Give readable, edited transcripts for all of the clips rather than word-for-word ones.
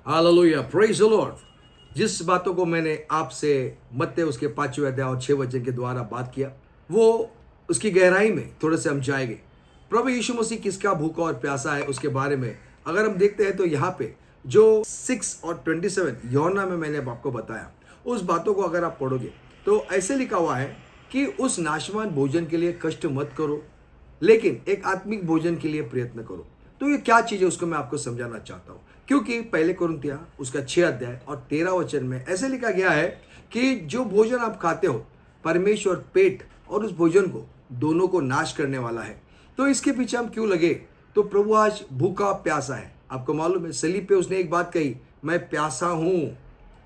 Hallelujah, praise the Lord. जिस बातों को मैंने आपसे मत्ती उसके 5वें अध्याय और 6 वचन के द्वारा बात किया, वो उसकी गहराई में थोड़े से हम जाएंगे। प्रभु यीशु मसीह किसका भूखा और प्यासा है उसके बारे में अगर हम देखते हैं तो यहाँ पे जो 6 और 27 यूहन्ना में मैंने आपको बताया, उस बातों को अगर आप पढ़ोगे तो ऐसे लिखा हुआ है कि उस नाशवान भोजन के लिए कष्ट मत करो, लेकिन एक आत्मिक भोजन के लिए प्रयत्न करो। तो ये क्या चीज़ है उसको मैं आपको समझाना चाहता हूँ, क्योंकि पहले कुरिन्थिया उसका 6 अध्याय और 13 वचन में ऐसे लिखा गया है कि जो भोजन आप खाते हो परमेश्वर पेट और उस भोजन को दोनों को नाश करने वाला है। तो इसके पीछे हम क्यों लगे? तो प्रभु आज भूखा प्यासा है। आपको मालूम है सलीब पे उसने एक बात कही, मैं प्यासा हूं।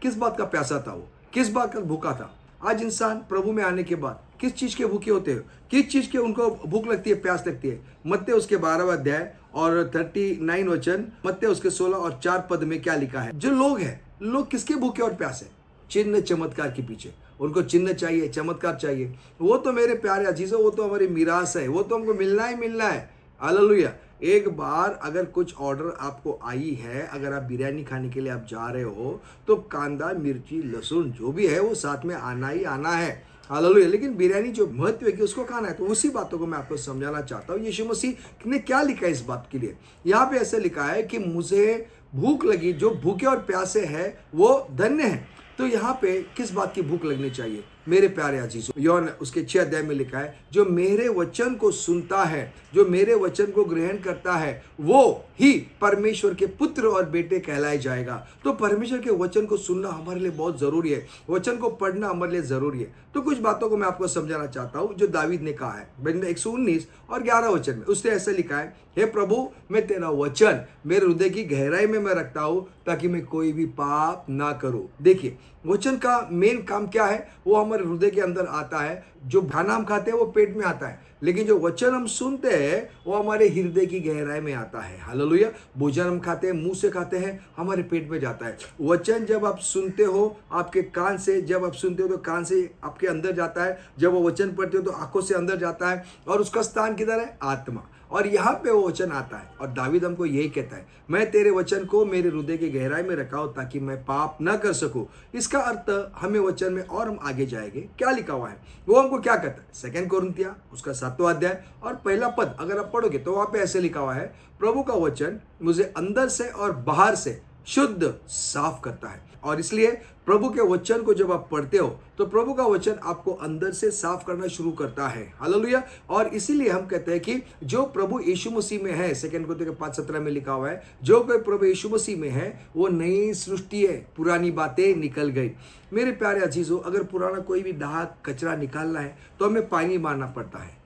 किस बात का प्यासा था वो? किस बात का भूखा था? आज इंसान प्रभु में आने के बाद किस चीज के भूखे होते हैं? किस चीज के उनको भूख लगती है, प्यास लगती है? मत्ती उसके 12वें अध्याय और 39 वचन, मत्ती उसके 16 और 4 पद में क्या लिखा है? जो लोग हैं, लोग किसके भूखे और प्यासे? चिन्ह चमत्कार के पीछे। उनको चिन्ह चाहिए, चमत्कार चाहिए। वो तो मेरे प्यारे अजीजों, वो तो हमारी मिरास है, वो तो हमको मिलना ही मिलना है। हालेलुया। एक बार अगर कुछ ऑर्डर आपको आई है, अगर आप बिरयानी खाने के लिए आप जा रहे हो, तो कांदा, मिर्ची, लहसुन जो भी है वो साथ में आना ही आना है। हालेलुया। लेकिन बिरयानी जो महत्व है कि उसको खाना है, तो उसी बातों को मैं आपको समझाना चाहता हूँ। यीशु मसीह ने क्या लिखा है इस बात के लिए? यहाँ पे ऐसे लिखा है कि मुझे भूख लगी, जो भूखे और प्यासे है वो धन्य है। तो यहाँ पे किस बात की भूख लगनी चाहिए मेरे प्यारे अजीजों? यूहन्ना उसके 6 अध्याय में लिखा है, जो मेरे वचन को सुनता है, जो मेरे वचन को ग्रहण करता है, वो ही परमेश्वर के पुत्र और बेटे कहलाए जाएगा। तो परमेश्वर के वचन को सुनना हमारे लिए बहुत जरूरी है, वचन को पढ़ना हमारे लिए जरूरी है। तो कुछ बातों को मैं आपको समझाना चाहता हूँ जो दावीद ने कहा है। 119 और 11 वचन में उसने ऐसे लिखा है, हे प्रभु, मैं तेरा वचन मेरे हृदय की गहराई में मैं रखता हूँ, ताकि मैं कोई भी पाप ना करूँ। देखिए, वचन का मेन काम क्या है? वो हमारे हृदय के अंदर आता है। जो खाना हम खाते हैं वो पेट में आता है, लेकिन जो वचन हम सुनते हैं वो हमारे हृदय की गहराई में आता है। हालेलुया। भोजन हम खाते हैं, मुंह से खाते हैं, हमारे पेट में जाता है। वचन जब आप सुनते हो आपके कान से, जब आप सुनते हो तो कान से आपके अंदर जाता है, जब वो वचन पढ़ते हो तो आंखों से अंदर जाता है, और उसका स्थान किधर है? आत्मा। और यहाँ पे वो वचन आता है, और दावीद हमको यही कहता है, मैं तेरे वचन को मेरे हृदय की गहराई में रखा हूं ताकि मैं पाप न कर सकूं। इसका अर्थ हमें वचन में, और हम आगे जाएंगे, क्या लिखा हुआ है वो हमको क्या कहता है? 2 कुरिन्थिया उसका 7वां अध्याय और पहला पद अगर आप पढ़ोगे तो वहां पे ऐसे लिखा हुआ है, प्रभु का वचन मुझे अंदर से और बाहर से शुद्ध साफ करता है। और इसलिए प्रभु के वचन को जब आप पढ़ते हो तो प्रभु का वचन आपको अंदर से साफ करना शुरू करता है। हालेलुया। और इसीलिए हम कहते हैं कि जो प्रभु यीशु मसीह में है, 2 कुरिन्थियों 5:17 में लिखा हुआ है, जो कोई प्रभु यीशु मसीह में है वो नई सृष्टि है, पुरानी बातें निकल गई। मेरे प्यारे अजीजों, अगर पुराना कोई भी दाग कचरा निकालना है तो हमें पानी मारना पड़ता है।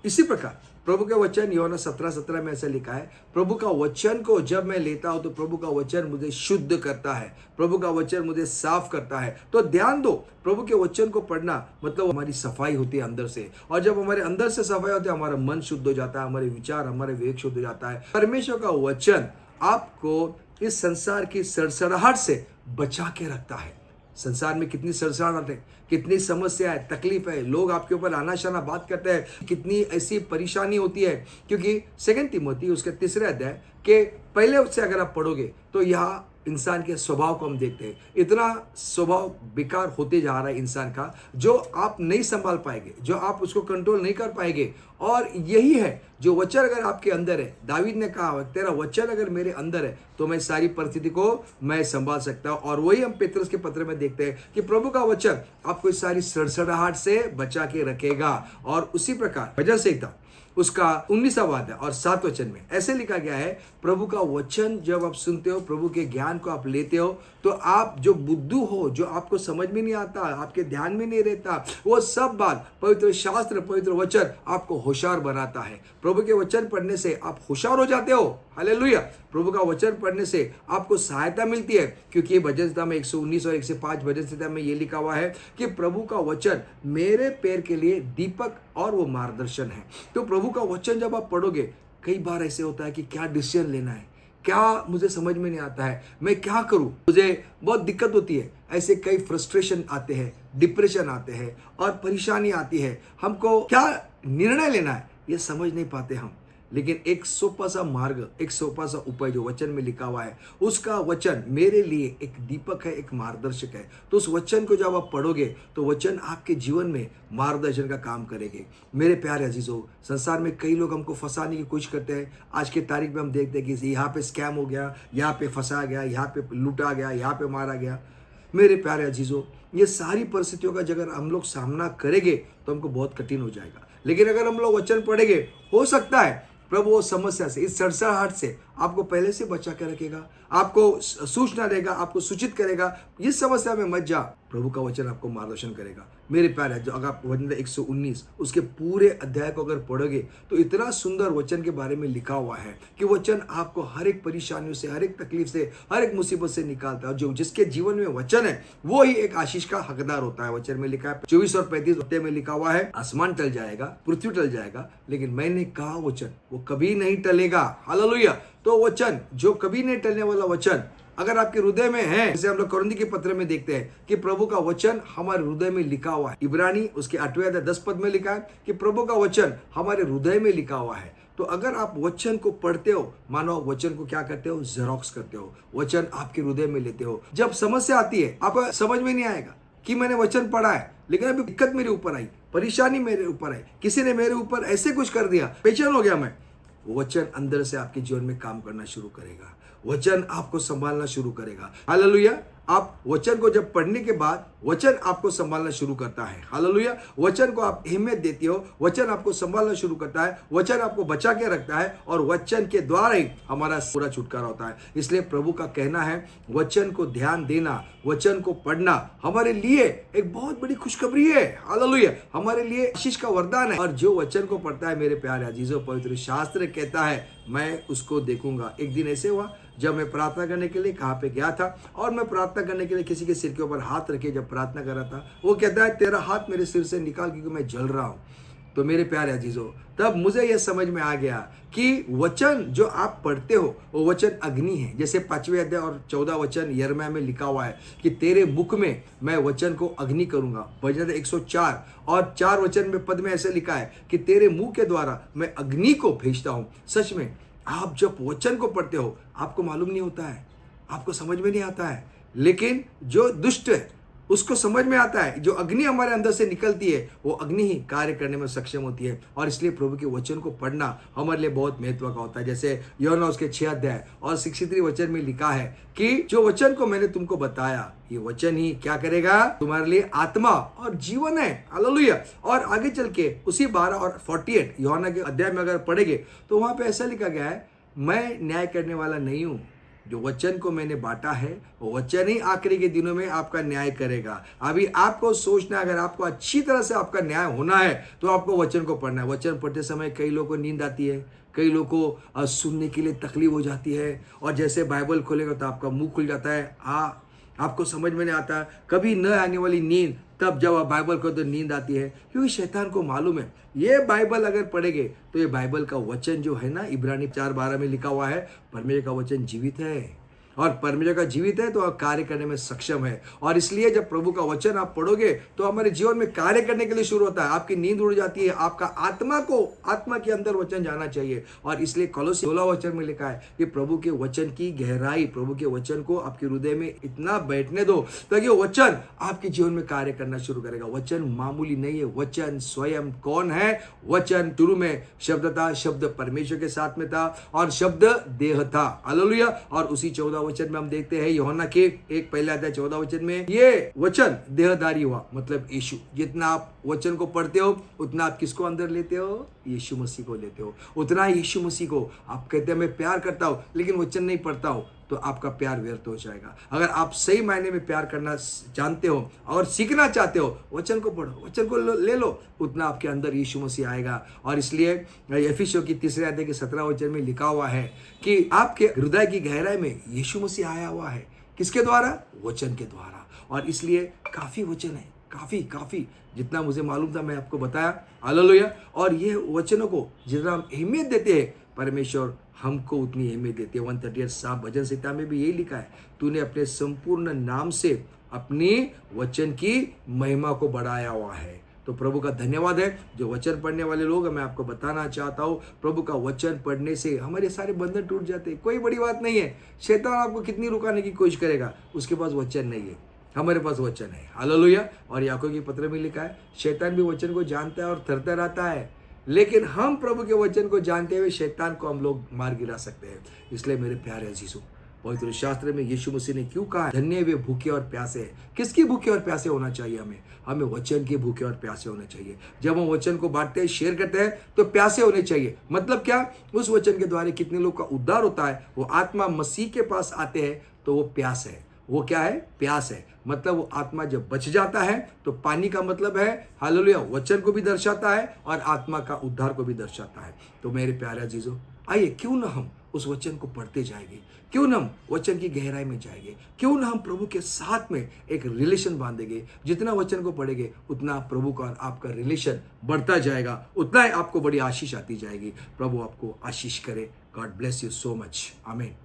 इसी प्रकार प्रभु का वचन यूहन्ना 17:17 में ऐसे लिखा है, प्रभु का वचन को जब मैं लेता हूं तो प्रभु का वचन मुझे शुद्ध करता है, प्रभु का वचन मुझे साफ करता है। तो ध्यान दो, प्रभु के वचन को पढ़ना मतलब हमारी सफाई होती है अंदर से, और जब हमारे अंदर से सफाई होती है हमारा मन शुद्ध हो जाता है, हमारे विचार, हमारे विवेक शुद्ध हो जाता है। परमेश्वर का वचन आपको इस संसार की सड़सड़ाहट से बचा के रखता है। संसार में कितनी सड़सड़ाहट है, कितनी समस्या है, तकलीफ है, लोग आपके ऊपर आना-शाना बात करते हैं, कितनी ऐसी परेशानी होती है। क्योंकि 2 तिमोथी उसके 3 अध्याय के पहले उससे अगर आप पढ़ोगे तो यहाँ इंसान के स्वभाव को हम देखते हैं। इतना स्वभाव बेकार होते जा रहा है इंसान का, जो आप नहीं संभाल पाएंगे, जो आप उसको कंट्रोल नहीं कर पाएंगे। और यही है जो वचन अगर आपके अंदर है, दावीद ने कहा, तेरा वचन अगर मेरे अंदर है तो मैं सारी परिस्थिति को मैं संभाल सकता हूं। और वही हम पेतरस के पत्र में देखते हैं कि प्रभु का वचन आपको इस सारी सड़सड़ाहट से बचा के रखेगा। और उसी प्रकार भजन संहिता उसका 19वां अध्याय और 7 वचन में ऐसे लिखा गया है, प्रभु का वचन जब आप सुनते हो, प्रभु के ज्ञान को आप लेते हो, तो आप जो बुद्धू हो, जो आपको समझ में नहीं आता, आपके ध्यान में नहीं रहता, वो सब बात पवित्र शास्त्र, पवित्र वचन आपको होशियार बनाता है। प्रभु के वचन पढ़ने से आप होशियार हो जाते हो। हालेलुया। प्रभु का वचन पढ़ने से आपको सहायता मिलती है, क्योंकि भजन संहिता में 119 और 105 भजन संहिता में ये लिखा हुआ है कि प्रभु का वचन मेरे पैर के लिए दीपक और वो मार्गदर्शन है। तो प्रभु का वचन जब आप पढ़ोगे, कई बार ऐसे होता है कि क्या डिसीजन लेना है, क्या मुझे समझ में नहीं आता है, मैं क्या करूं, मुझे बहुत दिक्कत होती है। ऐसे कई फ्रस्ट्रेशन आते हैं, डिप्रेशन आते हैं और परेशानी आती है। हमको क्या निर्णय लेना है ये समझ नहीं पाते हम। लेकिन एक सोपा सा मार्ग, एक सोपा सा उपाय जो वचन में लिखा हुआ है, उसका वचन मेरे लिए एक दीपक है, एक मार्गदर्शक है। तो उस वचन को जब आप पढ़ोगे तो वचन आपके जीवन में मार्गदर्शन का काम करेंगे। मेरे प्यारे अजीजों, संसार में कई लोग हमको फंसाने की कोशिश करते हैं। आज के तारीख में हम देखते हैं कि यहाँ पे स्कैम हो गया, यहाँ पे फंसा गया, यहाँ पे लूटा गया, यहाँ पे मारा गया। मेरे प्यारे अजीजों, ये सारी परिस्थितियों का अगर हम लोग सामना करेंगे तो हमको बहुत कठिन हो जाएगा। लेकिन अगर हम लोग वचन पढ़ेंगे, हो सकता है प्रभु वो समस्या से, इस सड़सड़ाहट से आपको पहले से बचा के रखेगा, आपको सूचना देगा, आपको सूचित करेगा, इस समस्या में मत जा। प्रभु का वचन आपको मार्गदर्शन करेगा। मेरे प्यारे, जो अगर आप वचन 119 उसके पूरे अध्याय को अगर पढ़ोगे तो इतना सुंदर वचन के बारे में लिखा हुआ है कि वचन आपको हर एक परेशानियों से, हर एक तकलीफ से, हर एक मुसीबत से निकालता है। और जो जिसके जीवन में वचन है वो ही एक आशीष का हकदार होता है। वचन में लिखा है 24 और 35 में लिखा हुआ है, आसमान टल जाएगा, पृथ्वी टल जाएगा, लेकिन मैंने कहा वचन वो कभी नहीं टलेगा। हालेलुया। तो वचन, जो कभी नहीं टलने वाला वचन अगर आपके हृदय में है, जैसे हम लोग कुरिन्थी के पत्र में देखते हैं कि प्रभु का वचन हमारे हृदय में लिखा हुआ है। इब्रानी उसके 8वें अध्याय 10 पद में लिखा है कि प्रभु का वचन हमारे हृदय में लिखा हुआ है। तो अगर आप वचन को पढ़ते हो, मानो वचन को क्या करते हो, जेरोक्स करते हो, वचन आपके हृदय में लेते हो। जब समस्या आती है, आपको समझ में नहीं आएगा कि मैंने वचन पढ़ा है, लेकिन अभी दिक्कत मेरे ऊपर आई, परेशानी मेरे ऊपर आई, किसी ने मेरे ऊपर ऐसे कुछ कर दिया, बेचैन हो गया मैं, वचन अंदर से आपके जीवन में काम करना शुरू करेगा। वचन आपको संभालना शुरू करेगा। हालेलुया। आप वचन को जब पढ़ने के बाद वचन आपको संभालना शुरू करता है। हालेलुया। वचन को आप अहमियत देते हो, वचन आपको संभालना शुरू करता है, वचन आपको बचा के रखता है और वचन के द्वारा ही हमारा पूरा छुटकारा होता है। इसलिए प्रभु का कहना है वचन को ध्यान देना, वचन को पढ़ना हमारे लिए एक बहुत बड़ी खुशखबरी है। हालेलुया। हमारे लिए आशीष का वरदान है। और जो वचन को पढ़ता है, मेरे प्यारे अजीजों, पवित्र शास्त्र कहता है मैं उसको देखूंगा। एक दिन ऐसे हुआ जब मैं प्रार्थना करने के लिए कहाँ पे गया था और मैं प्रार्थना करने के लिए किसी के सिर के ऊपर हाथ रखे जब प्रार्थना कर रहा था, वो कहता है तेरा हाथ मेरे सिर से निकाल क्योंकि मैं जल रहा हूँ। तो मेरे प्यारे अजीजों, तब मुझे यह समझ में आ गया कि वचन जो आप पढ़ते हो वो वचन अग्नि है। जैसे 5वें अध्याय और 14 वचन यिर्मयाह में लिखा हुआ है कि तेरे मुख में मैं वचन को अग्नि करूंगा। भजन 104 और 4 वचन में पद में ऐसे लिखा है कि तेरे मुंह के द्वारा मैं अग्नि को भेजता हूं। सच में आप जब वचन को पढ़ते हो आपको मालूम नहीं होता है, आपको समझ में नहीं आता है, लेकिन जो दुष्ट है उसको समझ में आता है। जो अग्नि हमारे अंदर से निकलती है वो अग्नि ही कार्य करने में सक्षम होती है। और इसलिए प्रभु के वचन को पढ़ना हमारे लिए बहुत महत्व का होता है। जैसे यूहन्ना उसके 6 अध्याय और 63 वचन में लिखा है कि जो वचन को मैंने तुमको बताया ये वचन ही क्या करेगा, तुम्हारे लिए आत्मा और जीवन है। हालेलुया। और आगे चल के उसी 12 और 48 यूहन्ना के अध्याय में अगर पढ़ेंगे तो वहां पे ऐसा लिखा गया है, मैं न्याय करने वाला नहीं हूं, जो वचन को मैंने बांटा है वो वचन ही आखिरी के दिनों में आपका न्याय करेगा। अभी आपको सोचना है, अगर आपको अच्छी तरह से आपका न्याय होना है तो आपको वचन को पढ़ना है। वचन पढ़ते समय कई लोगों को नींद आती है, कई लोगों को सुनने के लिए तकलीफ हो जाती है, और जैसे बाइबल खोलेगा तो आपका मुंह खुल जाता है, आपको समझ में नहीं आता। कभी न आने वाली नींद तब जब आप बाइबल को तो नींद आती है, क्योंकि शैतान को मालूम है ये बाइबल अगर पढ़ेंगे तो ये बाइबल का वचन जो है ना, इब्रानी 4:12 में लिखा हुआ है, परमेश्वर का वचन जीवित है और परमेश्वर का जीवित है तो आप कार्य करने में सक्षम है। और इसलिए जब प्रभु का वचन आप पढ़ोगे तो हमारे जीवन में कार्य करने के लिए शुरू होता है। आपकी नींद उड़ जाती है, आपका आत्मा के अंदर वचन जाना चाहिए। और इसलिए कोलोसी 16 वचन में लिखा है कि प्रभु के वचन की गहराई, प्रभु के वचन को आपके हृदय में इतना बैठने दो ताकि वचन आपके जीवन में कार्य करना शुरू करेगा। वचन मामूली नहीं है, वचन स्वयं कौन है? वचन शुरू में शब्द था, शब्द परमेश्वर के साथ में था और शब्द देह था। हालेलुया। और उसी 14 वचन में हम देखते हैं यूहन्ना के 1 पहला अध्याय 14 वचन में ये वचन देहधारी हुआ, मतलब यीशु। जितना आप वचन को पढ़ते हो उतना आप किसको अंदर लेते हो? यीशु मसीह को लेते हो। उतना यीशु मसीह को आप कहते हैं मैं प्यार करता हूं लेकिन वचन नहीं पढ़ता हूं तो आपका प्यार व्यर्थ हो जाएगा। अगर आप सही मायने में प्यार करना जानते हो और सीखना चाहते हो, वचन को पढ़ो, वचन को ले लो, उतना आपके अंदर यीशु मसीह आएगा। और इसलिए एफिसियों की 3 अध्याय के 17 वचन में लिखा हुआ है कि आपके हृदय की गहराई में यीशु मसीह आया हुआ है। किसके द्वारा? वचन के द्वारा। और इसलिए काफी वचन है, काफी जितना मुझे मालूम था मैं आपको बताया। हालेलुया। और ये वचनों को जितना हम अहमियत देते हैं, परमेश्वर हमको उतनी अहमियत देती है। 138 भजन संहिता में भी यही लिखा है, तूने अपने संपूर्ण नाम से अपनी वचन की महिमा को बढ़ाया हुआ है। तो प्रभु का धन्यवाद है। जो वचन पढ़ने वाले लोग हैं, मैं आपको बताना चाहता हूँ, प्रभु का वचन पढ़ने से हमारे सारे बंधन टूट जाते हैं। कोई बड़ी बात नहीं है। शैतान आपको कितनी रुकाने की कोशिश करेगा, उसके पास वचन नहीं है, हमारे पास वचन है। हालेलुया। और याकूब की पत्र में लिखा है, शैतान भी वचन को जानता है और थरथर रहता है, लेकिन हम प्रभु के वचन को जानते हुए शैतान को हम लोग मार गिरा सकते हैं। इसलिए मेरे प्यारे अजीजों, पवित्र शास्त्र में यीशु मसीह ने क्यों कहा, धन्य वे भूखे और प्यासे हैं। किसकी भूखे और प्यासे होना चाहिए? हमें वचन के भूखे और प्यासे होने चाहिए। जब हम वचन को बांटते हैं, शेयर करते हैं, तो प्यासे होने चाहिए। मतलब क्या? उस वचन के द्वारा कितने लोग का उद्धार होता है, वो आत्मा मसीह के पास आते हैं, तो वो प्यास है। वो क्या है? प्यास है। मतलब वो आत्मा जब बच जाता है, तो पानी का मतलब है, हालेलुया, वचन को भी दर्शाता है और आत्मा का उद्धार को भी दर्शाता है। तो मेरे प्यारे अजीजों, आइए क्यों ना हम उस वचन को पढ़ते जाएंगे, क्यों ना हम वचन की गहराई में जाएंगे, क्यों ना हम प्रभु के साथ में एक रिलेशन बांधेंगे। जितना वचन को पढ़ेंगे, उतना प्रभु का और आपका रिलेशन बढ़ता जाएगा, उतना ही आपको बड़ी आशीष आती जाएगी। प्रभु आपको आशीष करे। God bless you so much. आमीन।